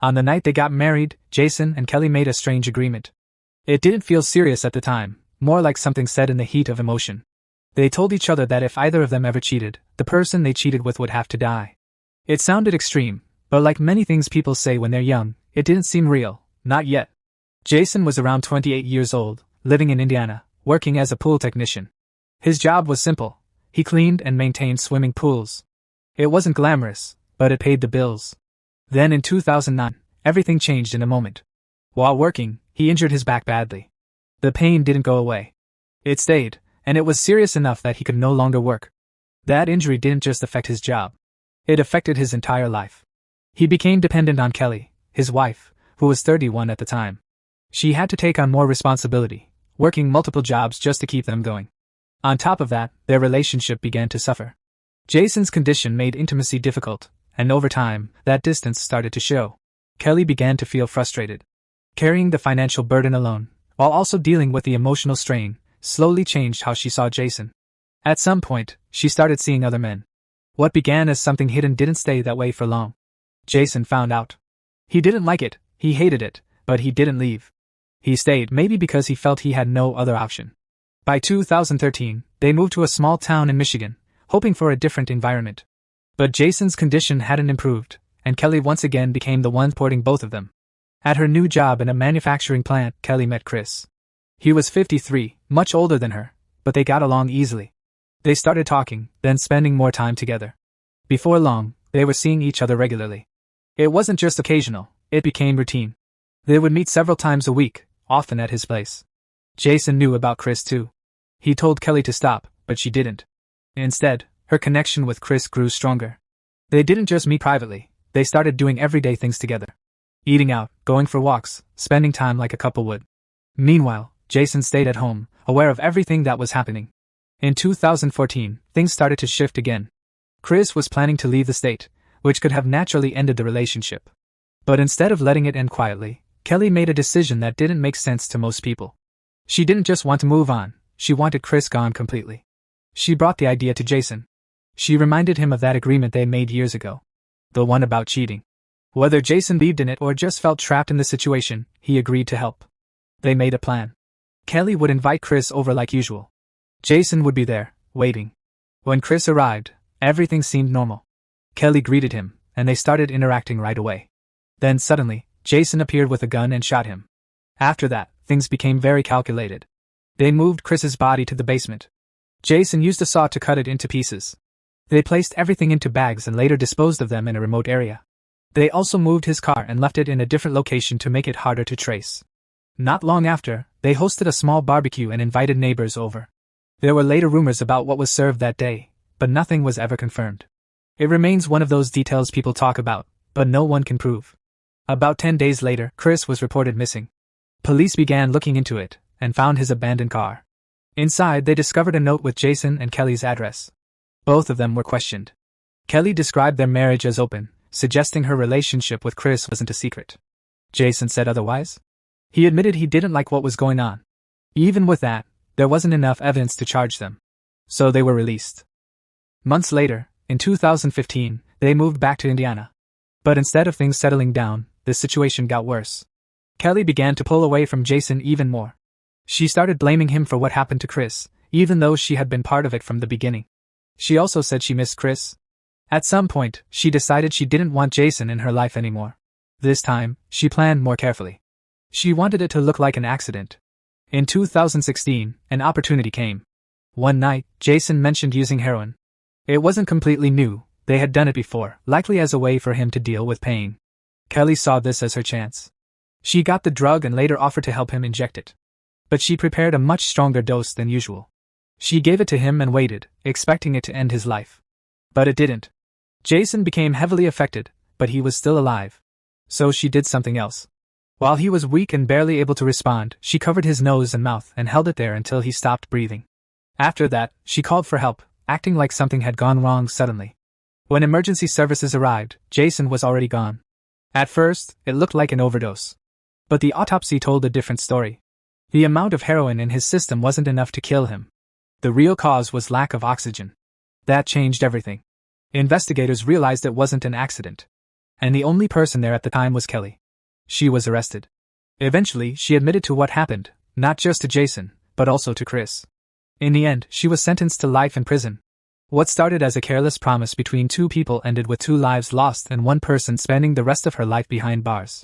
On the night they got married, Jason and Kelly made a strange agreement. It didn't feel serious at the time, more like something said in the heat of emotion. They told each other that if either of them ever cheated, the person they cheated with would have to die. It sounded extreme, but like many things people say when they're young, it didn't seem real, not yet. Jason was around 28 years old, living in Indiana, working as a pool technician. His job was simple. He cleaned and maintained swimming pools. It wasn't glamorous, but it paid the bills. Then in 2009, everything changed in a moment. While working, he injured his back badly. The pain didn't go away. It stayed, and it was serious enough that he could no longer work. That injury didn't just affect his job. It affected his entire life. He became dependent on Kelly, his wife, who was 31 at the time. She had to take on more responsibility, working multiple jobs just to keep them going. On top of that, their relationship began to suffer. Jason's condition made intimacy difficult, and over time, that distance started to show. Kelly began to feel frustrated. Carrying the financial burden alone, while also dealing with the emotional strain, slowly changed how she saw Jason. At some point, she started seeing other men. What began as something hidden didn't stay that way for long. Jason found out. He didn't like it, he hated it, but he didn't leave. He stayed, maybe because he felt he had no other option. By 2013, they moved to a small town in Michigan, hoping for a different environment. But Jason's condition hadn't improved, and Kelly once again became the one supporting both of them. At her new job in a manufacturing plant, Kelly met Chris. He was 53, much older than her, but they got along easily. They started talking, then spending more time together. Before long, they were seeing each other regularly. It wasn't just occasional, it became routine. They would meet several times a week, often at his place. Jason knew about Chris too. He told Kelly to stop, but she didn't. Instead, her connection with Chris grew stronger. They didn't just meet privately, they started doing everyday things together. Eating out, going for walks, spending time like a couple would. Meanwhile, Jason stayed at home, aware of everything that was happening. In 2014, things started to shift again. Chris was planning to leave the state, which could have naturally ended the relationship. But instead of letting it end quietly, Kelly made a decision that didn't make sense to most people. She didn't just want to move on, she wanted Chris gone completely. She brought the idea to Jason. She reminded him of that agreement they made years ago. The one about cheating. Whether Jason believed in it or just felt trapped in the situation, he agreed to help. They made a plan. Kelly would invite Chris over like usual. Jason would be there, waiting. When Chris arrived, everything seemed normal. Kelly greeted him, and they started interacting right away. Then suddenly, Jason appeared with a gun and shot him. After that, things became very calculated. They moved Chris's body to the basement. Jason used a saw to cut it into pieces. They placed everything into bags and later disposed of them in a remote area. They also moved his car and left it in a different location to make it harder to trace. Not long after, they hosted a small barbecue and invited neighbors over. There were later rumors about what was served that day, but nothing was ever confirmed. It remains one of those details people talk about, but no one can prove. About 10 days later, Chris was reported missing. Police began looking into it, and found his abandoned car. Inside, they discovered a note with Jason and Kelly's address. Both of them were questioned. Kelly described their marriage as open, suggesting her relationship with Chris wasn't a secret. Jason said otherwise. He admitted he didn't like what was going on. Even with that, there wasn't enough evidence to charge them. So they were released. Months later, in 2015, they moved back to Indiana. But instead of things settling down, the situation got worse. Kelly began to pull away from Jason even more. She started blaming him for what happened to Chris, even though she had been part of it from the beginning. She also said she missed Chris. At some point, she decided she didn't want Jason in her life anymore. This time, she planned more carefully. She wanted it to look like an accident. In 2016, an opportunity came. One night, Jason mentioned using heroin. It wasn't completely new, they had done it before, likely as a way for him to deal with pain. Kelly saw this as her chance. She got the drug and later offered to help him inject it. But she prepared a much stronger dose than usual. She gave it to him and waited, expecting it to end his life. But it didn't. Jason became heavily affected, but he was still alive. So she did something else. While he was weak and barely able to respond, she covered his nose and mouth and held it there until he stopped breathing. After that, she called for help, acting like something had gone wrong suddenly. When emergency services arrived, Jason was already gone. At first, it looked like an overdose. But the autopsy told a different story. The amount of heroin in his system wasn't enough to kill him. The real cause was lack of oxygen. That changed everything. Investigators realized it wasn't an accident. and the only person there at the time was Kelly. She was arrested. Eventually, she admitted to what happened, not just to Jason, but also to Chris. In the end, she was sentenced to life in prison. What started as a careless promise between two people ended with 2 lives lost and one person spending the rest of her life behind bars.